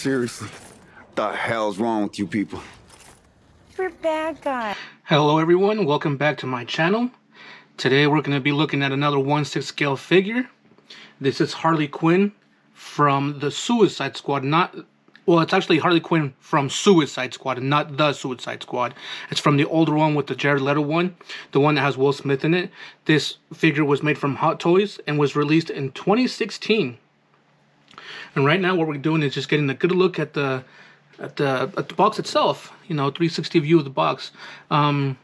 Seriously, the hell's wrong with you people? We're bad guys. Hello everyone, welcome back to my channel. Today we're going to be looking at another 1/6 scale figure. This is Harley Quinn from the Suicide Squad, it's actually Harley Quinn from Suicide Squad and not the Suicide Squad. It's from the older one with the Jared Leto one, the one that has Will Smith in it. This figure was made from Hot Toys and was released in 2016. And right now what we're doing is just getting a good look at the box itself, 360 view of the box. I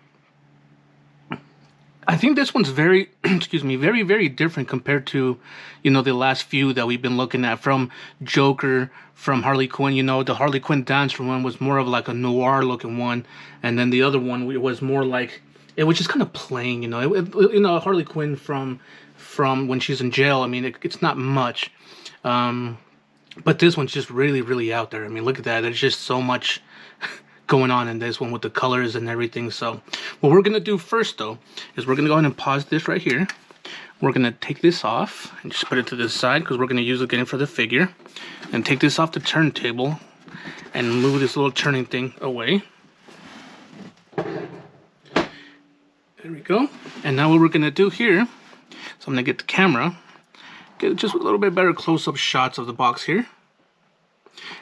think this one's very, very, very different compared to, the last few that we've been looking at, from Joker, from Harley Quinn. The Harley Quinn Dancer one was more of like a noir looking one, and then the other one was more like, it was just kind of plain, Harley Quinn from when she's in jail. I mean, it's not much. But this one's just really, really out there. I mean, look at that. There's just so much going on in this one with the colors and everything. So what we're going to do first, though, is we're going to go ahead and pause this right here. We're going to take this off and just put it to the side because we're going to use it again for the figure. And take this off the turntable and move this little turning thing away. There we go. And now what we're going to do here, so I'm going to get the camera, get just a little bit better close-up shots of the box here.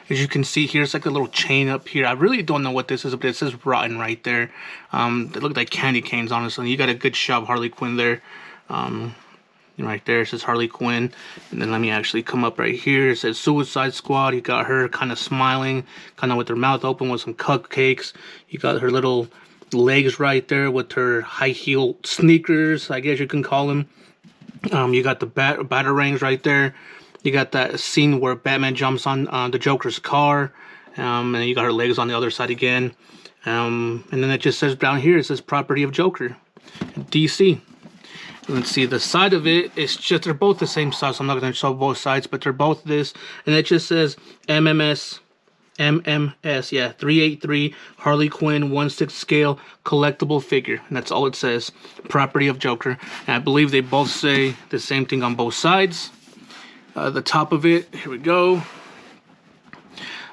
As you can see here, it's like a little chain up here. I really don't know what this is, but it says rotten right there. They look like candy canes, honestly. You got a good shot of Harley Quinn there. Right there, it says Harley Quinn. And then let me actually come up right here. It says Suicide Squad. You got her kind of smiling, kind of with her mouth open with some cupcakes. You got her little legs right there with her high heel sneakers, I guess you can call them. You got the batarangs right there. You got that scene where Batman jumps on the Joker's car. And then you got her legs on the other side again. And then it just says down here, it says property of Joker, DC. Let's see, the side of it, they're both the same size, so I'm not going to show both sides, but they're both this. And it just says MMS, 383 Harley Quinn 1/6 scale collectible figure, and that's all it says, property of Joker. And I believe they both say the same thing on both sides. The top of it, here we go.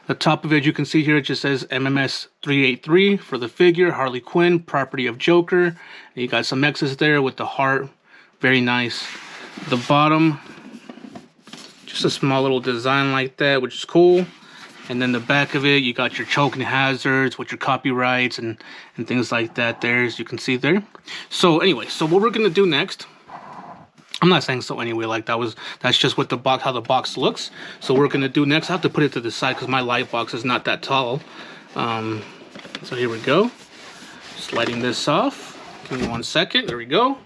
The top of it, you can see here, it just says MMS 383 for the figure, Harley Quinn, property of Joker. And you got some X's there with the heart, very nice. The bottom, just a small little design like that, which is cool. And then the back of it, you got your choking hazards with your copyrights and things like that there, as you can see there. So anyway, so what we're going to do next, I'm not saying so anyway, like that's just what how the box looks. So what we're going to do next, I have to put it to the side because my light box is not that tall. So here we go. Sliding this off. Give me 1 second. There we go.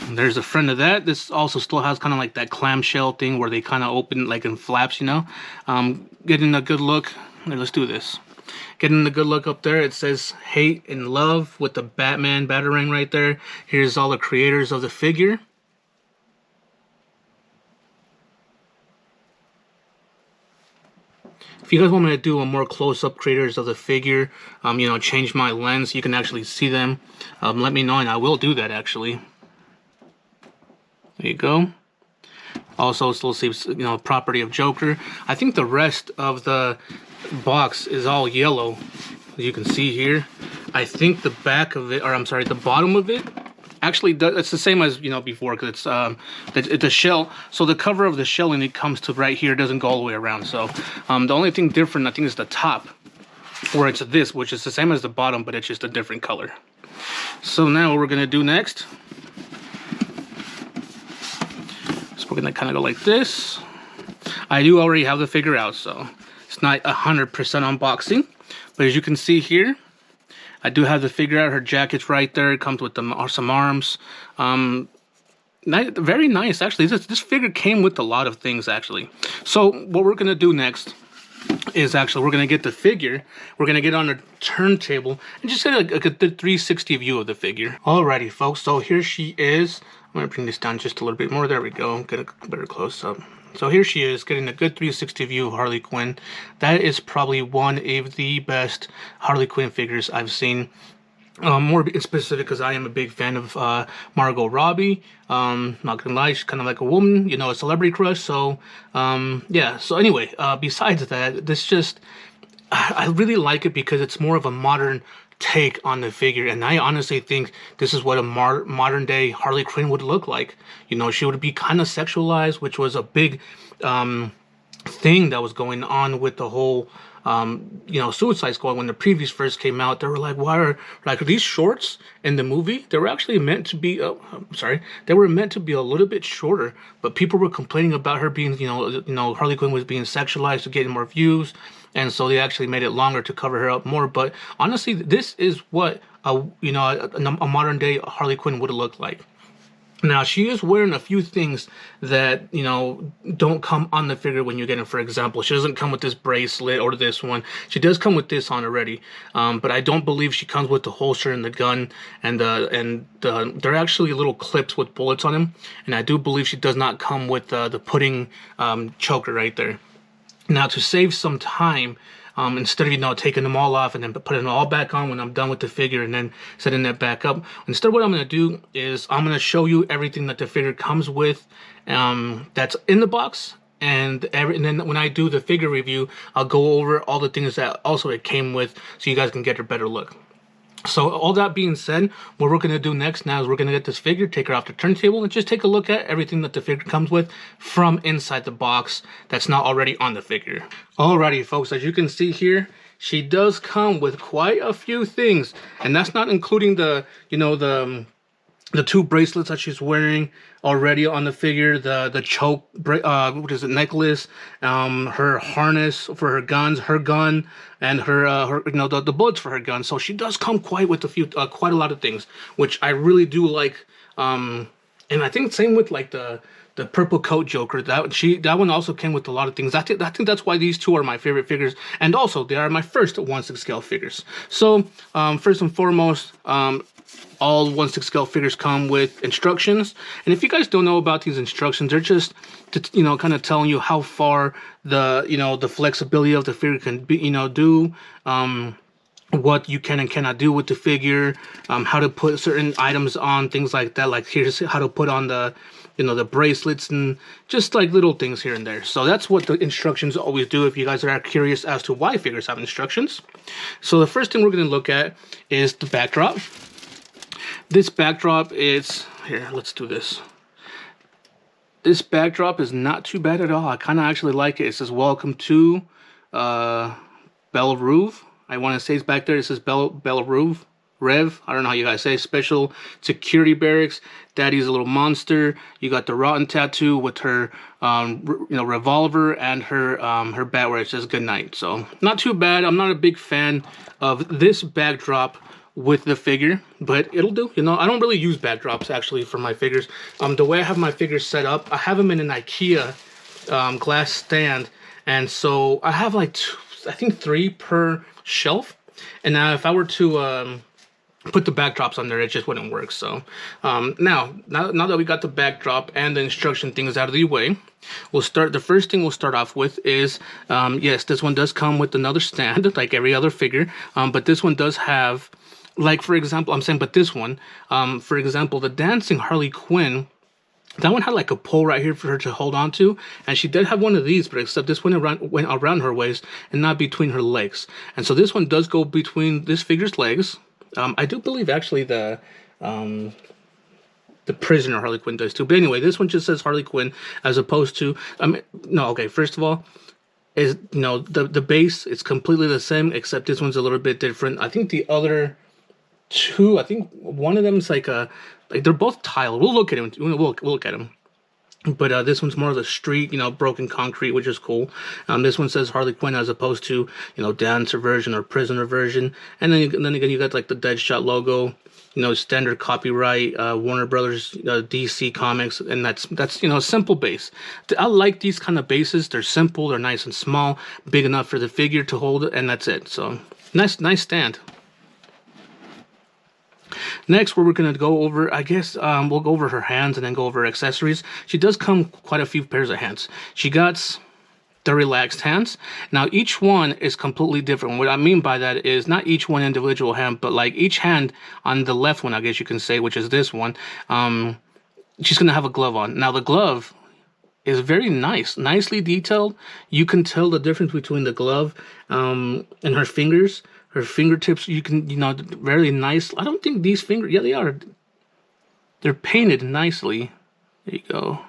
There's a friend of that. This also still has kind of like that clamshell thing where they kind of open like in flaps, Getting a good look. Here, let's do this. Getting a good look up there. It says hate and love with the Batman batarang right there. Here's all the creators of the figure. If you guys want me to do a more close-up creators of the figure, change my lens, you can actually see them. Let me know and I will do that actually. There you go. Also still seems, property of Joker. I think the rest of the box is all yellow, as you can see here. I think the back of it, or I'm sorry, the bottom of it, actually it's the same as before, because it's a shell. So the cover of the shell and it comes to right here, doesn't go all the way around. So the only thing different, I think, is the top, where it's this, which is the same as the bottom, but it's just a different color. So now what we're gonna do next, we're gonna kind of go like this. I do already have the figure out, so it's not 100% unboxing, but as you can see here, I do have the figure out. Her jacket's right there. It comes with some arms. Very nice, actually. This figure came with a lot of things, actually. So what we're gonna do next is we're gonna get the figure. We're gonna get on a turntable and just get a 360 view of the figure. Alrighty, folks. So here she is. I'm going to bring this down just a little bit more. There we go. Get a better close-up. So here she is, getting a good 360 view of Harley Quinn. That is probably one of the best Harley Quinn figures I've seen. More specific because I am a big fan of Margot Robbie. Not gonna lie, she's kind of like a woman, you know, a celebrity crush. So yeah. So anyway, besides that, this just I really like it because it's more of a modern take on the figure, and I honestly think this is what a modern day Harley Quinn would look like. You know, she would be kind of sexualized, which was a big thing that was going on with the whole you know, Suicide Squad. When the previews first came out, they were like, why are like these shorts in the movie? They were actually meant to be they were meant to be a little bit shorter, but people were complaining about her being, you know, Harley Quinn was being sexualized to get more views, and so they actually made it longer to cover her up more. But honestly, this is what you know, a modern day Harley Quinn would have looked like. Now, she is wearing a few things that, you know, don't come on the figure when you get it. For example, she doesn't come with this bracelet or this one. She does come with this on already, but I don't believe she comes with the holster and the gun, and they're actually little clips with bullets on them. And I do believe she does not come with the pudding choker right there. Now, to save some time, instead of, you know, taking them all off and then putting them all back on when I'm done with the figure and then setting it back up, instead what I'm going to do is I'm going to show you everything that the figure comes with that's in the box, and then when I do the figure review, I'll go over all the things that also it came with so you guys can get a better look. So all that being said, what we're going to do next now is we're going to get this figure, take her off the turntable, and just take a look at everything that the figure comes with from inside the box that's not already on the figure. Alrighty, folks, as you can see here, she does come with quite a few things, and that's not including the, you know, the two bracelets that she's wearing already on the figure, the choke, what is it, necklace, her harness for her guns, her gun, and her you know, the bullets for her gun. So she does come quite with a few, quite a lot of things, which I really do like. And I think same with like the purple coat Joker. That one also came with a lot of things. I think that's why these two are my favorite figures, and also they are my first 1/6 scale figures. So first and foremost, all 1/6 scale figures come with instructions, and if you guys don't know about these instructions, they're just to, you know, kind of telling you how far the, you know, the flexibility of the figure can be, you know, do, what you can and cannot do with the figure, how to put certain items on, things like that. Like here's how to put on the, you know, the bracelets and just like little things here and there. So that's what the instructions always do if you guys are curious as to why figures have instructions. So the first thing we're going to look at is the backdrop. This backdrop is, here, let's do this. This backdrop is not too bad at all. I kind of actually like it. It says, welcome to Belle Reve. I want to say it's back there. It says Belle Reve. Rev, I don't know how you guys say, special security barracks. Daddy's a little monster. You got the rotten tattoo with her, you know, revolver and her bat where it says good night. So not too bad. I'm not a big fan of this backdrop with the figure, but it'll do. You know, I don't really use backdrops actually for my figures. The way I have my figures set up, I have them in an IKEA glass stand, and so I have like I think 3 per shelf. And now if I were to put the backdrops on there, it just wouldn't work. So now that we got the backdrop and the instruction things out of the way, we'll start. The first thing we'll start off with is yes, this one does come with another stand like every other figure, but this one does have, like, for example, I'm saying, but this one, for example, the dancing Harley Quinn, that one had like a pole right here for her to hold on to, and she did have one of these, but except this one went around her waist and not between her legs. And so this one does go between this figure's legs. I do believe actually the prisoner Harley Quinn does too. But anyway, this one just says Harley Quinn as opposed to, no, okay, first of all, is, you know, the base is completely the same, except this one's a little bit different. I think the other two, I think one of them is like they're both tile. We'll look at them. We'll look at them. But this one's more of the street, you know, broken concrete, which is cool. This one says Harley Quinn as opposed to, you know, dancer version or prisoner version. And then again, you got like the Deadshot logo, you know, standard copyright, Warner Brothers, DC Comics, and that's you know, a simple base. I like these kind of bases. They're simple, they're nice and small, big enough for the figure to hold it, and that's it. So nice stand. Next, we're going to go over, I guess, we'll go over her hands and then go over her accessories. She does come quite a few pairs of hands. She got the relaxed hands. Now each one is completely different. What I mean by that is not each one individual hand, but like each hand on the left one, I guess you can say, which is this one, she's gonna have a glove on. Now the glove is very nice, nicely detailed. You can tell the difference between the glove and her fingers, her fingertips. You can, you know, very nice. I don't think these fingers, yeah, they are. They're painted nicely. There you go.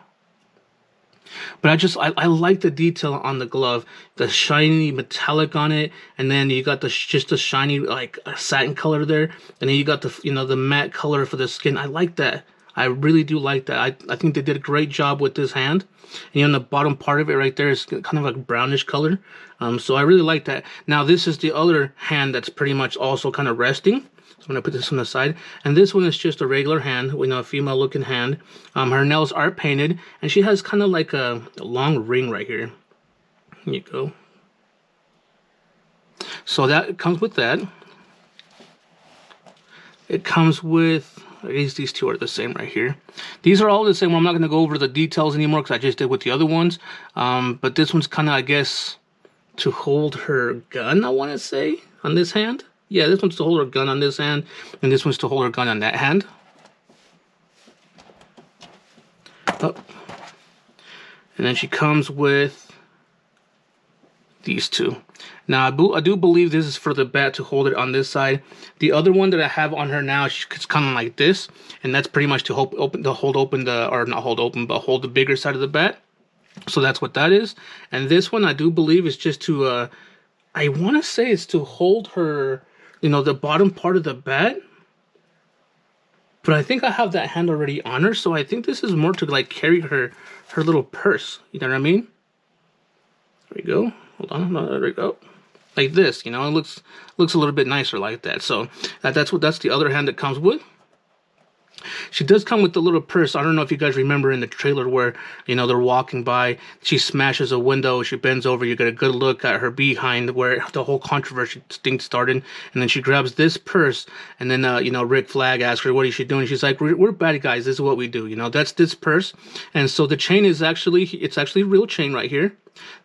But I like the detail on the glove, the shiny metallic on it, and then you got just the shiny like satin color there, and then you got the, you know, the matte color for the skin. I like that. I really do like that. I think they did a great job with this hand. And you know, the bottom part of it right there is kind of like brownish color. So I really like that. Now this is the other hand that's pretty much also kind of resting. So I'm going to put this on the side. And this one is just a regular hand, you know, a female looking hand. Her nails are painted, and she has kind of like a long ring right here. Here you go. So that comes with that. It comes with, these two are the same right here. These are all the same. I'm not going to go over the details anymore because I just did with the other ones. But this one's kind of, I guess, to hold her gun, I want to say, on this hand. Yeah, this one's to hold her gun on this hand, and this one's to hold her gun on that hand. Oh. And then she comes with these two. Now, I do believe this is for the bat to hold it on this side. The other one that I have on her now, it's kind of like this, and that's pretty much to hold open the bigger side of the bat. So that's what that is. And this one, I do believe, is just to, I want to say it's to hold her, you know, the bottom part of the bat. But I think I have that hand already on her, so I think this is more to like carry her little purse. You know what I mean? There we go. Hold on, there we go. Like this, you know, it looks a little bit nicer like that. So that's the other hand that comes with. She does come with the little purse. I don't know if you guys remember in the trailer where, you know, they're walking by, she smashes a window, she bends over, you get a good look at her behind where the whole controversy thing started, and then she grabs this purse, and then, you know, Rick Flag asks her, what is she doing? She's like, we're bad guys, this is what we do, you know, that's this purse. And so the chain is it's actually real chain right here.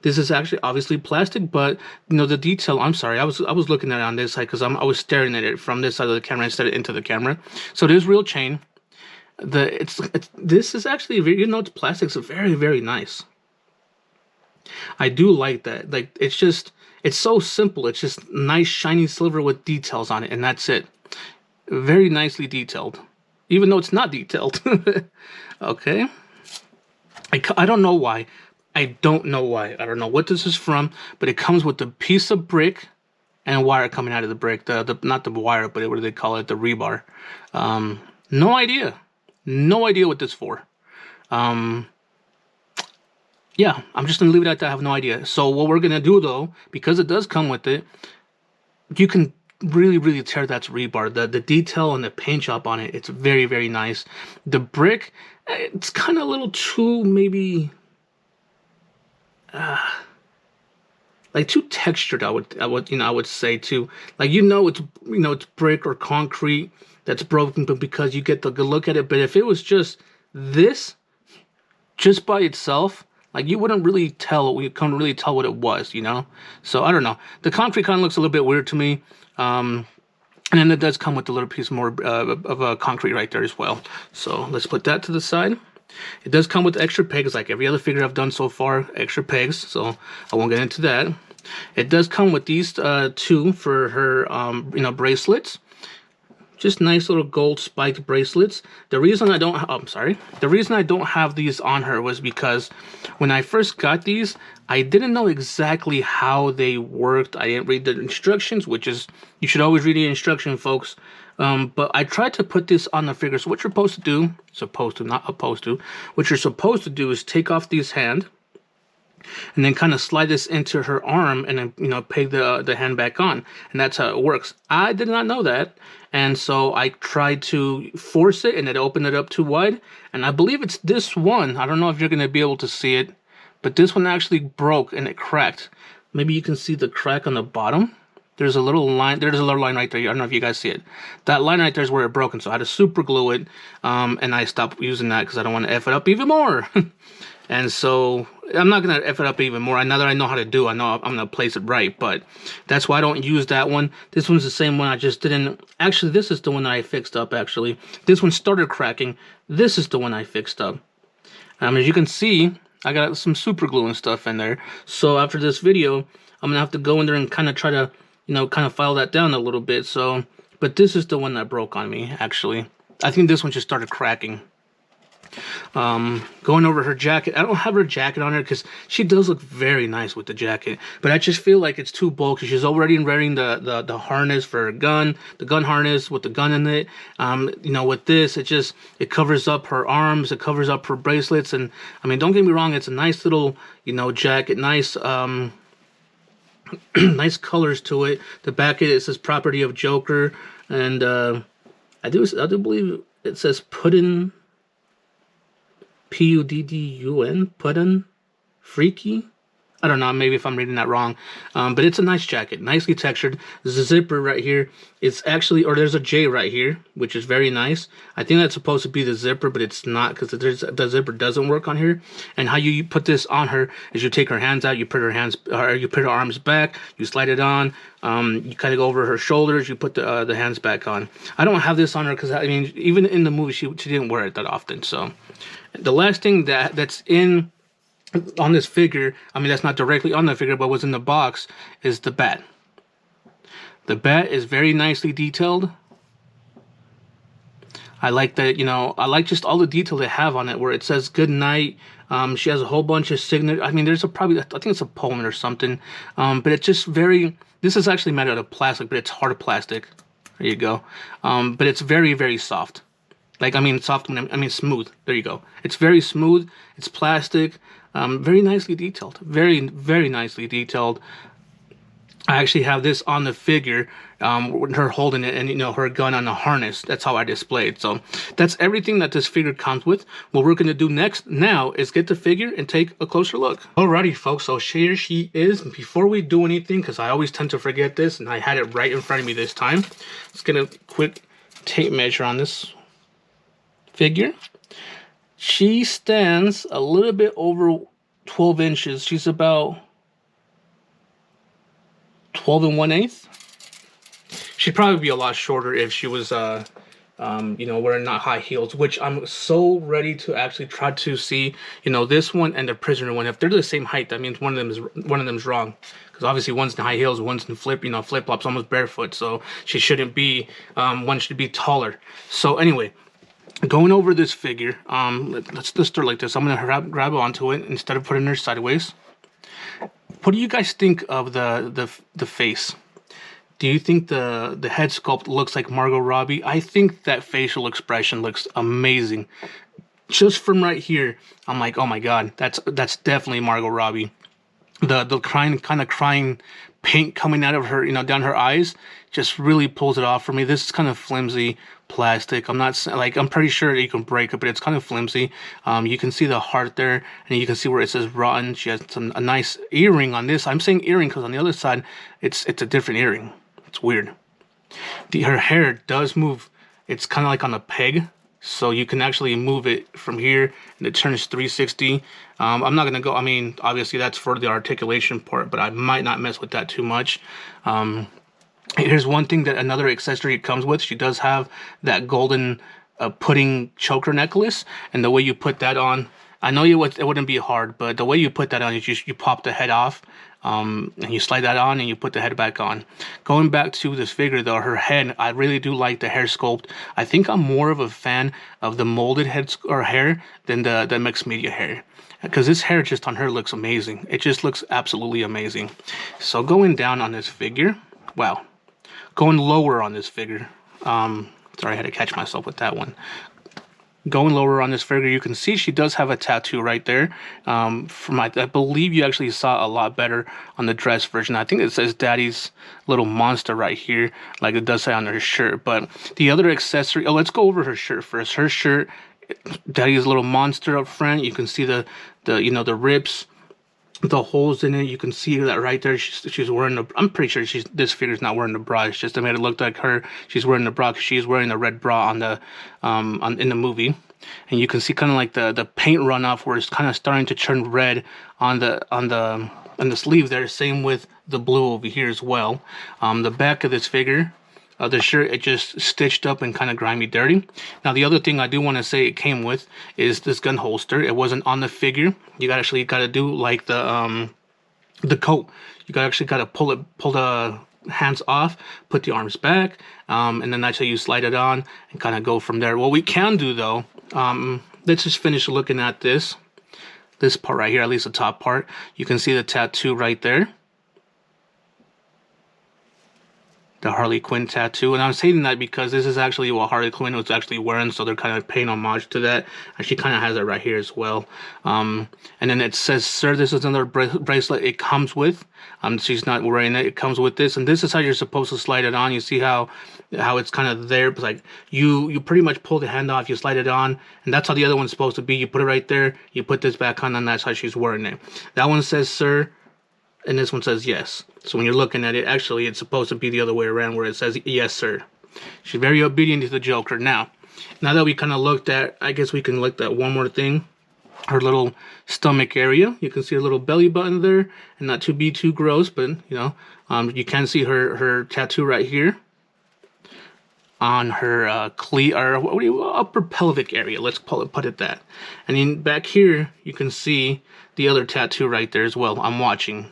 This is actually obviously plastic, but you know the detail. I'm sorry, I was looking at it on this side because I was staring at it from this side of the camera instead of into the camera. So it is real chain. This is actually very, you know, it's plastic. It's very, very nice. I do like that. Like it's so simple. It's just nice shiny silver with details on it, and that's it. Very nicely detailed, even though it's not detailed. Okay. I don't know why. I don't know what this is from, but it comes with a piece of brick and a wire coming out of the brick. Not the wire, but what do they call it? The rebar. No idea. No idea what this is for. Yeah, I'm just going to leave it at that. I have no idea. So what we're going to do, though, because it does come with it, you can really, really tell that's rebar. The detail and the paint job on it, it's very, very nice. The brick, it's kind of a little too, maybe... like too textured, I would say too. Like, it's brick or concrete that's broken, but because you get the good look at it. But if it was just this, just by itself, like you couldn't really tell what it was, you know. So I don't know. The concrete kind of looks a little bit weird to me. And then it does come with a little piece more of a concrete right there as well. So let's put that to the side. It does come with extra pegs, like every other figure I've done so far, extra pegs, so I won't get into that. It does come with these two for her, bracelets. Just nice little gold spiked bracelets. The reason I don't have these on her was because when I first got these, I didn't know exactly how they worked. I didn't read the instructions, which is, you should always read the instruction, folks. But I tried to put this on the figure. So what you're supposed to do, what you're supposed to do is take off this hand and then kind of slide this into her arm and then, peg the hand back on. And that's how it works. I did not know that. And so I tried to force it and it opened it up too wide. And I believe it's this one. I don't know if you're going to be able to see it, but this one actually broke and it cracked. Maybe you can see the crack on the bottom. There's a little line. There's a little line right there. I don't know if you guys see it. That line right there is where it broke, and so I had to super glue it, and I stopped using that because I don't want to F it up even more. And so I'm not gonna F it up even more. Now that I know how to do, I know I'm gonna place it right, but that's why I don't use that one. This one's the same one. I just didn't. Actually, this is the one that I fixed up. Actually, this one started cracking. This is the one I fixed up. As you can see, I got some super glue and stuff in there. So after this video, I'm gonna have to go in there and kind of try to, kind of file that down a little bit. So, but this is the one that broke on me. Actually, I think this one just started cracking. Going over her jacket, I don't have her jacket on her because she does look very nice with the jacket, but I just feel like it's too bulky. She's already wearing the harness for her gun, the gun harness with the gun in it. With this, it covers up her arms, it covers up her bracelets, and I mean, don't get me wrong, it's a nice little jacket, nice nice colors to it. The back it says property of Joker, and I do believe it says Puddin. Puddun, Puddun, Freaky. I don't know, maybe if I'm reading that wrong, but it's a nice jacket, nicely textured. There's a zipper right here. It's actually, or there's a J right here, which is very nice. I think that's supposed to be the zipper, but it's not because the zipper doesn't work on here. And how you put this on her is you take her hands out, you put her arms back, you slide it on. You kind of go over her shoulders, you put the hands back on. I don't have this on her because I mean, even in the movie, she didn't wear it that often. So the last thing that's on this figure, I mean, that's not directly on the figure, but was in the box, is the bat. The bat is very nicely detailed. I like that, I like just all the detail they have on it, where it says good night. She has a whole bunch of signature. I mean, I think it's a poem or something. But it's just this is actually made out of plastic, but it's hard plastic. There you go. But it's very, very soft. Soft, I mean smooth. There you go. It's very smooth. It's plastic. Very nicely detailed. Very, very nicely detailed. I actually have this on the figure, her holding it, and her gun on a harness. That's how I display it. So that's everything that this figure comes with. What we're gonna do now is get the figure and take a closer look. Alrighty, folks. So here she is. Before we do anything, because I always tend to forget this, and I had it right in front of me this time. Let's get a quick tape measure on this figure. She stands a little bit over 12 inches. She's about 12 1/8. She'd probably be a lot shorter if she was wearing not high heels, which I'm so ready to actually try to see, this one and the prisoner one. If they're the same height, that means one of them's wrong. Because obviously one's in high heels, one's in flip-flops, almost barefoot. So she shouldn't be, one should be taller. So anyway, going over this figure, let's start like this. I'm gonna grab onto it instead of putting her sideways. What do you guys think of the face? Do you think the head sculpt looks like Margot Robbie? I think that facial expression looks amazing. Just from right here, I'm like, oh my god, that's definitely Margot Robbie. The crying paint coming out of her, down her eyes, just really pulls it off for me. This is kind of flimsy plastic. I'm pretty sure you can break it, but it's kind of flimsy. You can see the heart there, and you can see where it says rotten. She has a nice earring on this. I'm saying earring because on the other side, it's a different earring. It's weird. Her hair does move. It's kind of like on a peg, so you can actually move it from here, and it turns 360. I'm not gonna go. I mean, obviously that's for the articulation part, but I might not mess with that too much. Here's one thing that another accessory it comes with. She does have that golden pudding choker necklace, and the way you put that on, I know it wouldn't be hard, but the way you put that on is you pop the head off, and you slide that on, and you put the head back on. Going back to this figure though, her head, I really do like the hair sculpt. I think I'm more of a fan of the molded head or hair than the mixed media hair, because this hair just on her looks amazing. It just looks absolutely amazing. So going down on this figure, wow. Going lower on this figure, sorry, I had to catch myself with that one. Going lower on this figure, you can see she does have a tattoo right there. I believe you actually saw a lot better on the dress version. I think it says Daddy's little monster right here, like it does say on her shirt. But the other accessory, let's go over her shirt first. Her shirt, Daddy's little monster up front. You can see the ribs, the holes in it. You can see that right there. She's wearing I'm pretty sure this figure's not wearing the bra. It's just I made it look like she's wearing the bra because she's wearing the red bra on the in the movie. and you can see kind of like the paint runoff where it's kind of starting to turn red on the sleeve there. Same with the blue over here as well. The back of this figure, the shirt, it just stitched up and kind of grimy dirty. Now the other thing I do want to say it came with is this gun holster. It wasn't on the figure. You actually got to do like the coat. You actually got to pull the hands off, put the arms back, and then that's how you slide it on and kind of go from there. What we can do though, let's just finish looking at this part right here, at least the top part. You can see the tattoo right there, the Harley Quinn tattoo. And I'm saying that because this is actually what Harley Quinn was actually wearing, so they're kind of paying homage to that. And she kind of has it right here as well. And then it says, "Sir, this is another bracelet it comes with." She's not wearing it. It comes with this, and this is how you're supposed to slide it on. You see how it's kind of there. It's like you pretty much pull the hand off, you slide it on, and that's how the other one's supposed to be. You put it right there, you put this back on, and that's how she's wearing it. That one says "Sir," and this one says "Yes." So when you're looking at it, actually it's supposed to be the other way around, where it says "Yes, sir." She's very obedient to the Joker. Now that we kind of looked at, I guess we can look at one more thing. Her little stomach area. You can see her little belly button there, and not to be too gross, but you know, you can see her tattoo right here on her upper pelvic area. Let's put it that. And then back here, you can see the other tattoo right there as well. I'm watching.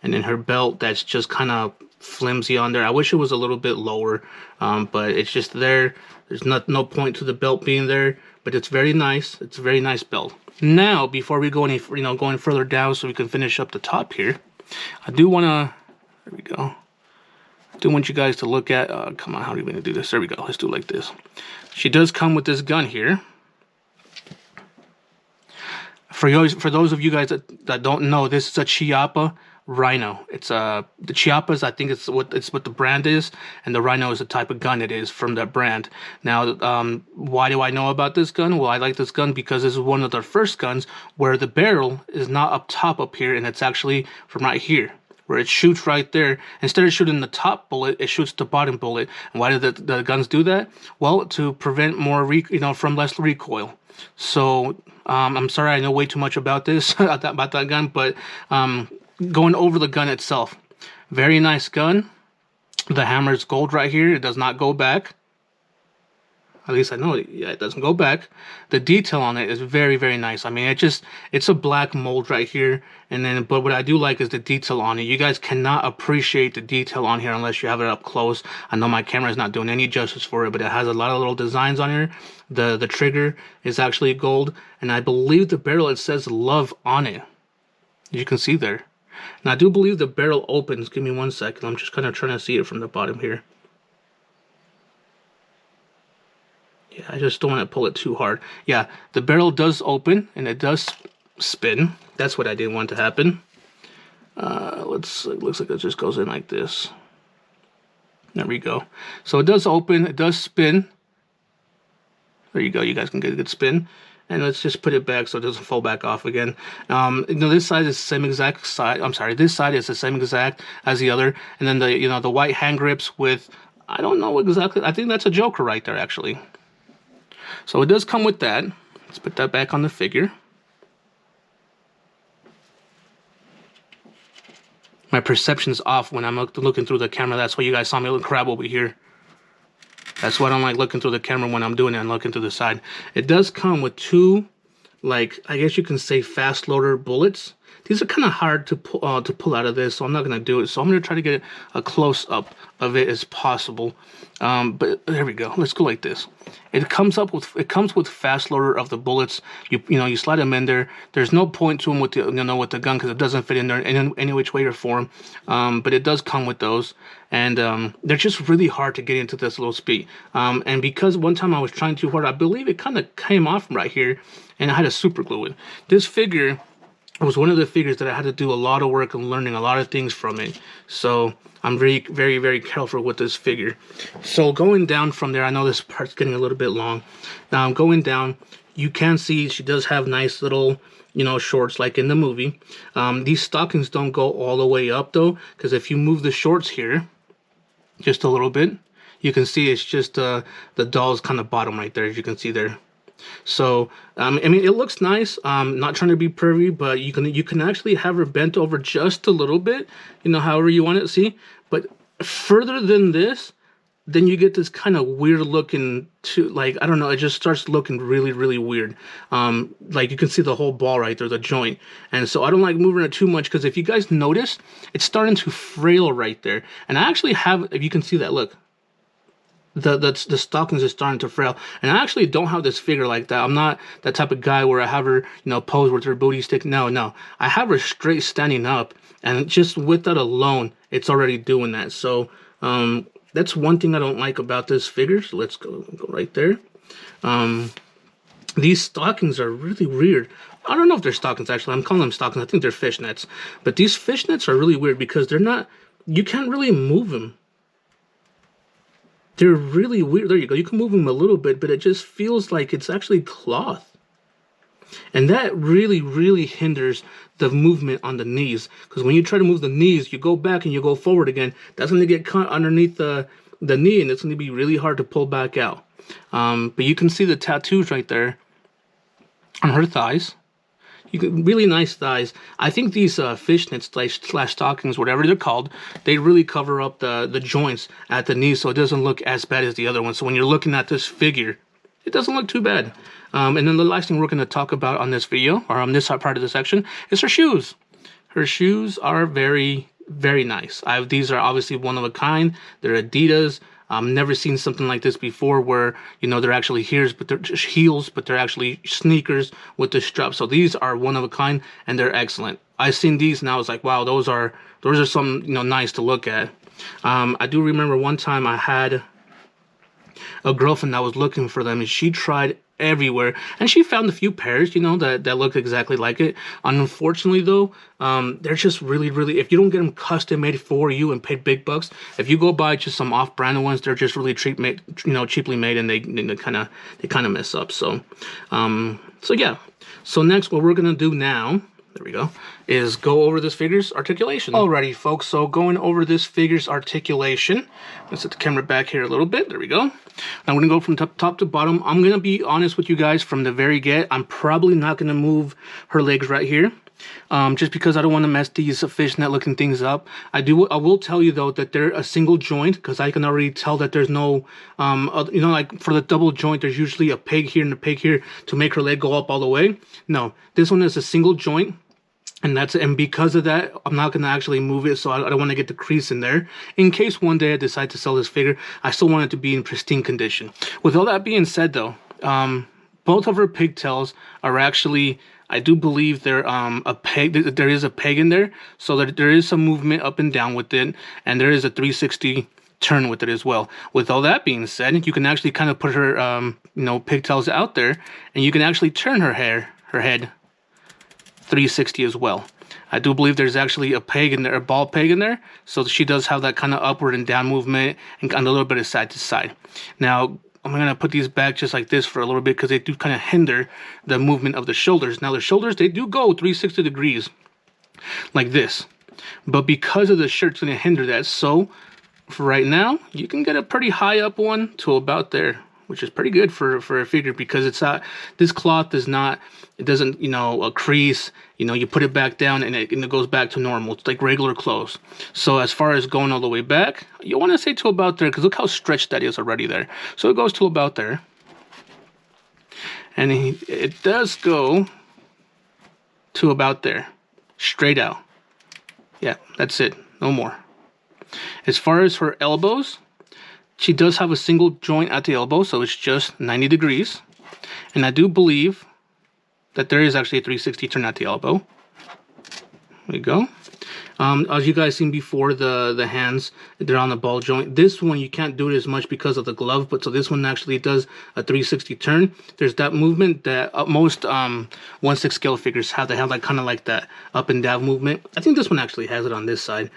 And then her belt, that's just kind of flimsy on there. I wish it was a little bit lower, but it's just there. There's no point to the belt being there, but it's very nice. It's a very nice belt. Now, before we go going further down, so we can finish up the top here, I do want to. There we go. I do want you guys to look at. Come on, how are we going to do this? There we go. Let's do it like this. She does come with this gun here. For those of you guys that don't know, this is a Chiappa Rhino. It's the Chiappas, I think it's what the brand is, and the Rhino is the type of gun it is from that brand. Now, why do I know about this gun? Well, I like this gun because this is one of their first guns where the barrel is not up top up here, and it's actually from right here, where it shoots right there. Instead of shooting the top bullet, it shoots the bottom bullet. And why do the guns do that? Well, to prevent more from less recoil. So I'm sorry, I know way too much about this about that gun, but going over the gun itself, very nice gun. The hammer is gold right here. It does not go back. At least I know it. Yeah, it doesn't go back. The detail on it is very, very nice. I mean, it's a black mold right here. But what I do like is the detail on it. You guys cannot appreciate the detail on here unless you have it up close. I know my camera is not doing any justice for it, but it has a lot of little designs on here. The trigger is actually gold, and I believe the barrel, it says "Love" on it. You can see there. And I do believe the barrel opens. Give me 1 second. I'm just kind of trying to see it from the bottom here. Yeah, I just don't want to pull it too hard. Yeah, the barrel does open and it does spin. That's what I didn't want to happen. It looks like it just goes in like this. There we go. So it does open, it does spin. There you go, you guys can get a good spin. And let's just put it back so it doesn't fall back off again. This side is the same exact side. I'm sorry, this side is the same exact as the other. And then the white hand grips with, I don't know exactly. I think that's a Joker right there actually. So it does come with that. Let's put that back on the figure. My perception's off when I'm looking through the camera. That's why you guys saw me look crab over here. That's why I don't like looking through the camera when I'm doing it and looking to the side. It does come with two, like, I guess you can say fast loader bullets. These are kind of hard to pull out of this, so I'm not going to do it. So I'm going to try to get a close-up of it as possible. But there we go. Let's go like this. It comes with fast loader of the bullets. You slide them in there. There's no point to them with the gun because it doesn't fit in there in any which way or form. But it does come with those, and they're just really hard to get into this little speed. And because one time I was trying too hard, I believe it kind of came off right here, and I had to super glue it. This figure was one of the figures that I had to do a lot of work and learning a lot of things from it. So I'm very, very, very careful with this figure. So going down from there, I know this part's getting a little bit long. Now I'm going down, you can see she does have nice little, shorts like in the movie. These stockings don't go all the way up though, because if you move the shorts here just a little bit, You can see it's just the doll's kind of bottom right there, as you can see there. So I mean, it looks nice. Not trying to be pervy, but you can actually have her bent over just a little bit, you know, however you want it. See, but further than this, then you get this kind of weird looking like, I don't know, it just starts looking really, really weird. Like you can see the whole ball right there, the joint. And so I don't like moving it too much, because if you guys notice, it's starting to frail right there. And I actually have, if you can see that, look, the stockings are starting to frail. And I actually don't have this figure like that. I'm not that type of guy where I have her, you know, pose with her booty stick. No, I have her straight standing up, and just with that alone, it's already doing that. So that's one thing I don't like about this figure. So let's go right there. These stockings are really weird. I don't know if they're stockings, actually. I'm calling them stockings. I think they're fishnets. But these fishnets are really weird because they're not, you can't really move them. They're really weird. There you go. You can move them a little bit, but it just feels like it's actually cloth. And that really, really hinders the movement on the knees. Because when you try to move the knees, you go back and you go forward again. That's going to get caught underneath the knee, and it's going to be really hard to pull back out. But you can see the tattoos right there on her thighs. Really nice thighs. I think these fishnets slash stockings, whatever they're called, they really cover up the joints at the knees, so it doesn't look as bad as the other one. So when you're looking at this figure, it doesn't look too bad. And then the last thing we're going to talk about on this video, or on this part of the section, is her shoes. Her shoes are very, very nice. These are obviously one of a kind. They're Adidas. Never seen something like this before, where, you know, they're actually heels, but they're actually sneakers with the strap. So these are one of a kind, and they're excellent. I seen these and I was like, wow, those are some, you know, nice to look at. I do remember one time I had a girlfriend that was looking for them, and she tried everywhere, and she found a few pairs, you know, that look exactly like it. Unfortunately though, they're just really, really, if you don't get them custom made for you and paid big bucks, if you go buy just some off-brand ones, they're just really cheaply made, and they kind of mess up. So yeah. So next, what we're gonna do now, there we go, is go over this figure's articulation. Alrighty, folks, so going over this figure's articulation. Let's set the camera back here a little bit. There we go. I'm going to go from top to bottom. I'm going to be honest with you guys from the very get. I'm probably not going to move her legs right here. Just because I don't want to mess these fishnet looking things up. I will tell you though that they're a single joint, because I can already tell that there's no, you know, like for the double joint, there's usually a peg here and a peg here to make her leg go up all the way. No, this one is a single joint. And because of that, I'm not going to actually move it, so I don't want to get the crease in there. In case one day I decide to sell this figure, I still want it to be in pristine condition. With all that being said though, both of her pigtails are actually, I do believe they're a peg. There is a peg in there, so that there is some movement up and down with it, and there is a 360 turn with it as well. With all that being said, you can actually kind of put her, you know, pigtails out there, and you can actually turn her head 360 as well. I do believe there's actually a peg in there, a ball peg in there, so she does have that kind of upward and down movement, and a little bit of side to side. Now I'm gonna put these back just like this for a little bit, because they do kind of hinder the movement of the shoulders. Now the shoulders, they do go 360 degrees like this, but because of the shirt, it's gonna hinder that. So for right now, you can get a pretty high up one to about there, which is pretty good for a figure, because it's not, this cloth does not, it doesn't, you know, crease. You know, you put it back down and it goes back to normal. It's like regular clothes. So as far as going all the way back, you want to say to about there, because look how stretched that is already there. So it goes to about there, and it does go to about there, straight out. Yeah, that's it, no more. As far as her elbows, she does have a single joint at the elbow, so it's just 90 degrees. And I do believe that there is actually a 360 turn at the elbow. There we go. As you guys seen before, the hands, they're on the ball joint. This one, you can't do it as much because of the glove, but so this one actually does a 360 turn. There's that movement that most 1/6 scale figures have. They have like kind of like that up and down movement. I think this one actually has it on this side.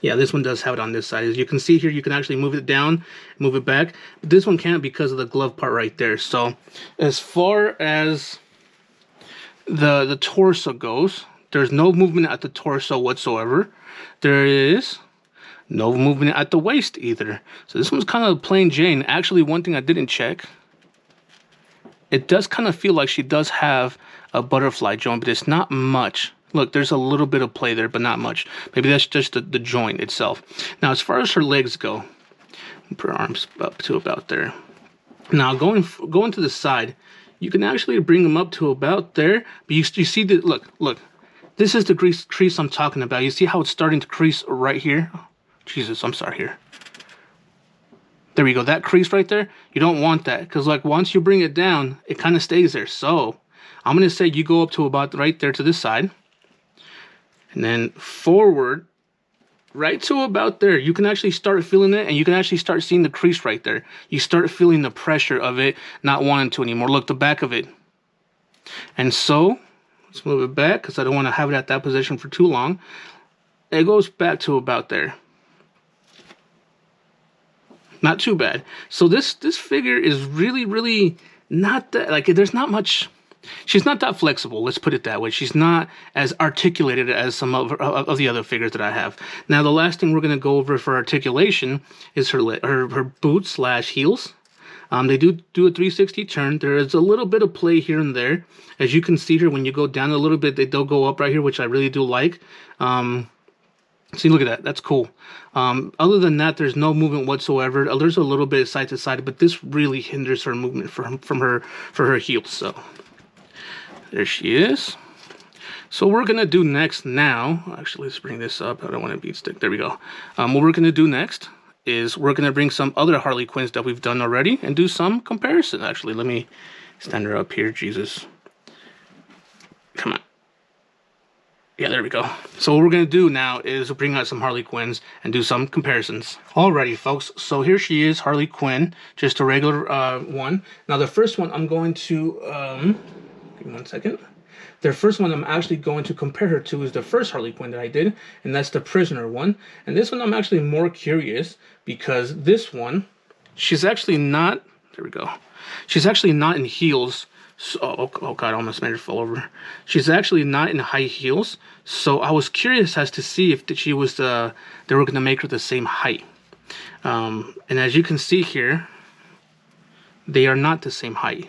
Yeah, this one does have it on this side. As you can see here, you can actually move it down, move it back. But this one can't because of the glove part right there. So as far as the torso goes, there's no movement at the torso whatsoever. There is No movement at the waist either. So this one's kind of plain Jane. Actually, one thing I didn't check, it does kind of feel like she does have a butterfly joint, but it's not much. Look, there's a little bit of play there, but not much. Maybe that's just the joint itself. Now, as far as her legs go, put her arms up to about there. Now, going to the side, you can actually bring them up to about there. But you see that, look. This is the crease I'm talking about. You see how it's starting to crease right here? Oh, Jesus, I'm sorry here. There we go, that crease right there, you don't want that. Because like once you bring it down, it kind of stays there. So I'm going to say you go up to about right there to this side. And then forward, right to about there. You can actually start feeling it, and you can actually start seeing the crease right there. You start feeling the pressure of it, not wanting to anymore. Look, the back of it. And so, let's move it back, because I don't want to have it at that position for too long. It goes back to about there. Not too bad. So this figure is really not that, like, there's not much. She's not that flexible, let's put it that way. She's not as articulated as some of the other figures that I have. Now, the last thing we're going to go over for articulation is her boots / heels. They do a 360 turn. There is a little bit of play here and there. As you can see here, when you go down a little bit, they'll go up right here, which I really do like. See, look at that. That's cool. Other than that, there's no movement whatsoever. There's a little bit side to side, but this really hinders her movement for her heels. So there she is. So what we're gonna do next now. Actually, let's bring this up. I don't want to beat stick. There we go. What we're gonna do next is we're gonna bring some other Harley Quinns that we've done already and do some comparison. Actually, let me stand her up here. Jesus, come on. Yeah, there we go. So what we're going to do now is bring out some Harley Quinns and do some comparisons. Alrighty, folks. So here she is, Harley Quinn. Just a regular one. Now, the first one I'm going to... give me 1 second. The first one I'm actually going to compare her to is the first Harley Quinn that I did, and that's the Prisoner one. And this one I'm actually more curious because this one, she's actually not... There we go. She's actually not in heels. So, oh God, I almost made her fall over. She's actually not in high heels, so I was curious as to see if she was they were going to make her the same height. And as you can see here, they are not the same height.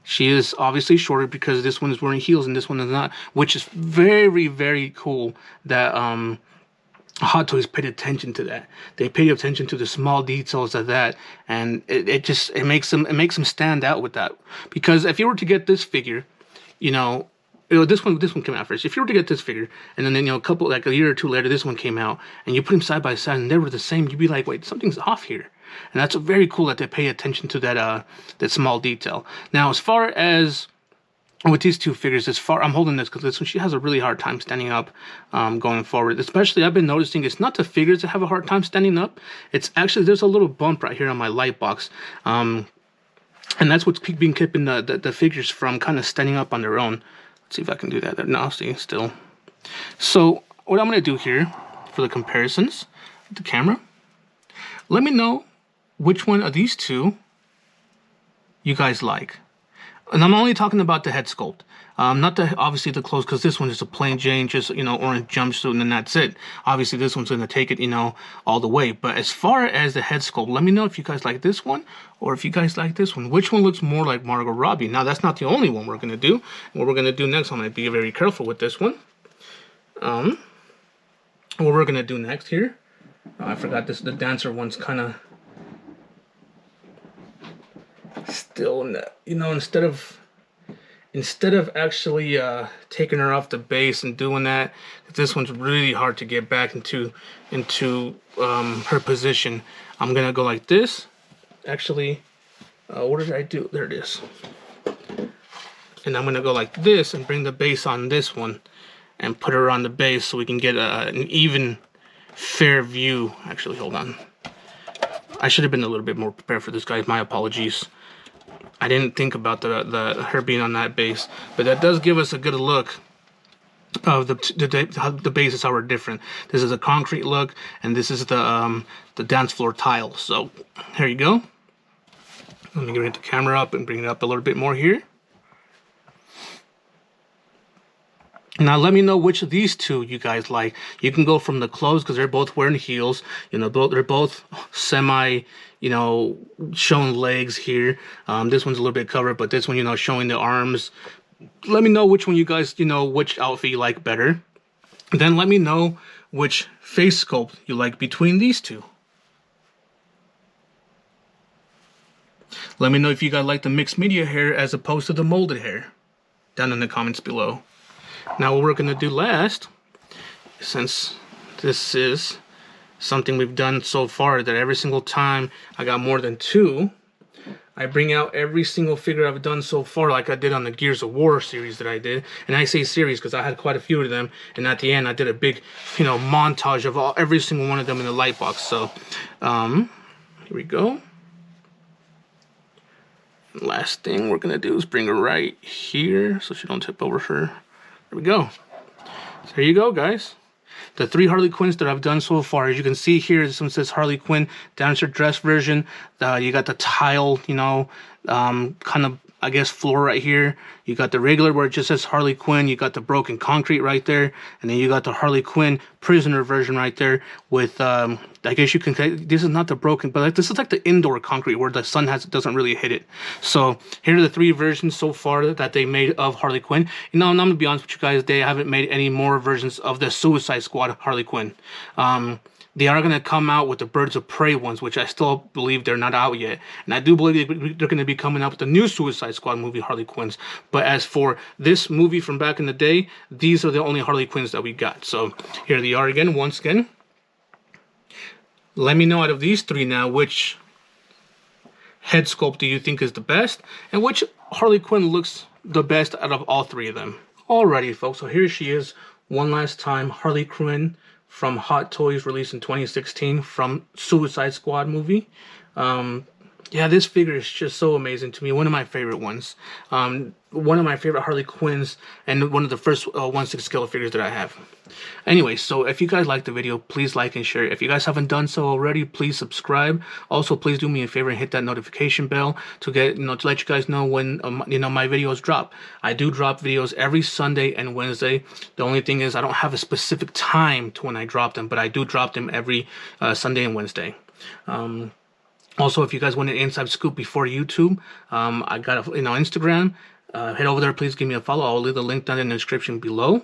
She is obviously shorter because this one is wearing heels and this one is not, which is very cool that Hot Toys paid attention to that. They paid attention to the small details of that, and it makes them stand out with that. Because if you were to get this figure, this one came out first. If you were to get this figure, and then a year or two later, this one came out, and you put them side by side, and they were the same, you'd be like, wait, something's off here. And that's very cool that they pay attention to that small detail. Now, as far as with these two figures, I'm holding this because this one, she has a really hard time standing up going forward. Especially, I've been noticing it's not the figures that have a hard time standing up. It's actually, there's a little bump right here on my light box. And that's what's been keeping the figures from kind of standing up on their own. Let's see if I can do that there. No, see, still. So, what I'm going to do here for the comparisons with the camera, let me know which one of these two you guys like. And I'm only talking about the head sculpt, not obviously the clothes, because this one is a plain Jane, just orange jumpsuit, and then that's it. Obviously, this one's gonna take it, all the way. But as far as the head sculpt, let me know if you guys like this one or if you guys like this one. Which one looks more like Margot Robbie? Now, that's not the only one we're gonna do. What we're gonna do next, I'm gonna be very careful with this one. What we're gonna do next here, I forgot this. The dancer one's kind of still, instead of actually taking her off the base and doing that, this one's really hard to get back into her position. I'm gonna go like this. Actually, what did I do? There it is. And I'm gonna go like this and bring the base on this one and put her on the base so we can get an even, fair view. Actually, hold on. I should have been a little bit more prepared for this, guys. My apologies. I didn't think about her being on that base, but that does give us a good look of the bases, how are different. This is a concrete look, and this is the dance floor tile. So here you go. Let me get the camera up and bring it up a little bit more here. Now let me know which of these two you guys like. You can go from the clothes because they're both wearing heels. You know, they're both semi, you know, showing legs here. This one's a little bit covered, but this one, you know, showing the arms. Let me know which one you guys, you know, which outfit you like better. Then let me know which face sculpt you like between these two. Let me know if you guys like the mixed media hair as opposed to the molded hair down in the comments below. Now what we're going to do last, since this is something we've done so far that every single time I got more than 2, I bring out every single figure I've done so far, like I did on the Gears of War series that I did. And I say series because I had quite a few of them, and at the end I did a big, you know, montage of every single one of them in the light box. So here we go. Last thing we're gonna do is bring her right here so she don't tip over her. There we go. So there you go, guys. The 3 Harley Quinns that I've done so far. As you can see here, this one says Harley Quinn, down to dress version. You got the tile, you know, kind of, I guess, floor right here. You got the regular where it just says Harley Quinn. You got the broken concrete right there. And then you got the Harley Quinn prisoner version right there with, I guess you can, this is not the broken, but like, this is like the indoor concrete where the sun doesn't really hit it. So here are the 3 versions so far that they made of Harley Quinn. You know, and I'm going to be honest with you guys, they haven't made any more versions of the Suicide Squad Harley Quinn. They are going to come out with the Birds of Prey ones, which I still believe they're not out yet. And I do believe they're going to be coming out with the new Suicide Squad movie, Harley Quinns. But as for this movie from back in the day, these are the only Harley Quinns that we got. So here they are again, once again. Let me know out of these 3 now, which head sculpt do you think is the best? And which Harley Quinn looks the best out of all 3 of them? Alrighty, folks, so here she is one last time, Harley Quinn from Hot Toys, released in 2016 from Suicide Squad movie. Yeah, this figure is just so amazing to me. One of my favorite ones. One of my favorite Harley Quinns, and one of the first 1/6 scale figures that I have. Anyway, so if you guys liked the video, please like and share. If you guys haven't done so already, please subscribe. Also, please do me a favor and hit that notification bell to get, you know, to let you guys know when you know, my videos drop. I do drop videos every Sunday and Wednesday. The only thing is I don't have a specific time to when I drop them, but I do drop them every Sunday and Wednesday. Also, if you guys want an inside scoop before YouTube, I got a, you know, Instagram. Head over there, please give me a follow. I'll leave the link down in the description below.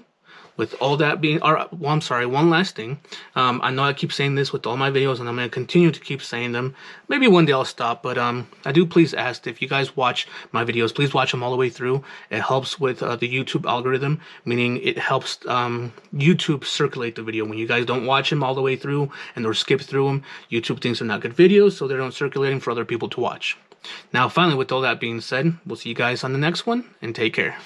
With all that being, well, I'm sorry, one last thing. I know I keep saying this with all my videos, and I'm going to continue to keep saying them. Maybe one day I'll stop, but I do please ask if you guys watch my videos, please watch them all the way through. It helps with the YouTube algorithm, meaning it helps YouTube circulate the video. When you guys don't watch them all the way through and or skip through them, YouTube thinks they're not good videos, so they don't circulate them for other people to watch. Now, finally, with all that being said, we'll see you guys on the next one, and take care.